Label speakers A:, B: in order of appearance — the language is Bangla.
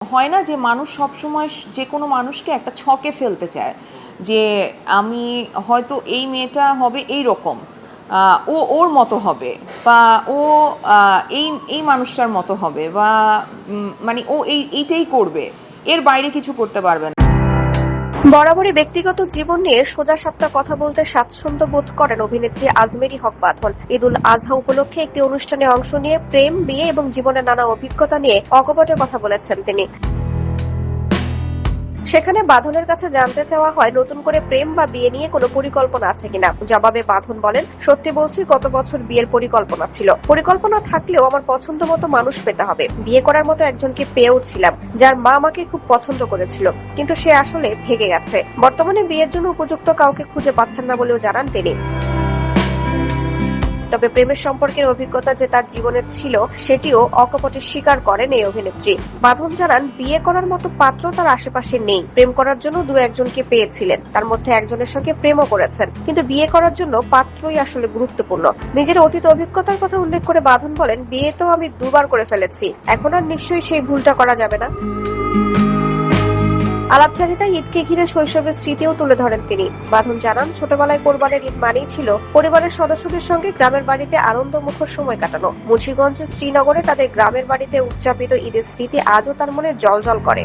A: হয় না যে মানুষ সবসময় যে কোনো মানুষকে একটা ছকে ফেলতে চায় যে আমি হয়তো এই মেয়েটা হবে এই রকম, ও ওর মতো হবে, বা ও এই এই মানুষটার মতো হবে, বা মানে ও এইটাই করবে, এর বাইরে কিছু করতে পারবে না।
B: বরাবরই ব্যক্তিগত জীবন নিয়ে সোজাসাপটা কথা বলতে স্বাচ্ছন্দ্য বোধ করেন অভিনেত্রী আজমেরী হক বাঁধন। ঈদুল আজহা উপলক্ষে একটি অনুষ্ঠানে অংশ নিয়ে প্রেম, বিয়ে এবং জীবনের নানা অভিজ্ঞতা নিয়ে অকপটে কথা বলেছেন তিনি। সেখানে বাঁধনের কাছে জানতে চাওয়া হয় নতুন করে প্রেম বা বিয়ে নিয়ে কোনো পরিকল্পনা আছে কিনা। জবাবে বাঁধন বলেন, সত্যি বলছি, গত বছর বিয়ের পরিকল্পনা ছিল। পরিকল্পনা থাকলেও আমার পছন্দ মতো মানুষ পেতে হবে। বিয়ে করার মতো একজনকে পেয়েও ছিলাম, যার মা আমাকে খুব পছন্দ করেছিল, কিন্তু সে আসলে ভেগে গেছে। বর্তমানে বিয়ের জন্য উপযুক্ত কাউকে খুঁজে পাচ্ছেন না বলেও জানান তিনি। তবে প্রেমের সম্পর্কের অভিজ্ঞতা যে তার জীবনে ছিল সেটিও অকপটে স্বীকার করেন এই অভিনেত্রী। বাঁধন জানান, বিয়ে করার মতো পাত্র তার আশেপাশে নেই। প্রেম করার জন্য দু একজনকে পেয়েছিলেন, তার মধ্যে একজনের সঙ্গে প্রেমও করেছেন, কিন্তু বিয়ে করার জন্য পাত্রই আসলে গুরুত্বপূর্ণ। নিজের অতীত অভিজ্ঞতার কথা উল্লেখ করে বাঁধন বলেন, বিয়ে তো আমি 2বার করে ফেলেছি, এখন আর নিশ্চয়ই সেই ভুলটা করা যাবে না। আলাপচারিতায় ঈদকে ঘিরে শৈশবের স্মৃতিও তুলে ধরেন তিনি। বাঁধন জানান, ছোটবেলায় কোরবানের ঈদ মানেই ছিল পরিবারের সদস্যদের সঙ্গে গ্রামের বাড়িতে আনন্দমুখর সময় কাটানো। মুন্সিগঞ্জের শ্রীনগরে তাদের গ্রামের বাড়িতে উদযাপিত ঈদের স্মৃতি আজও তার মনে জ্বলজ্বল করে।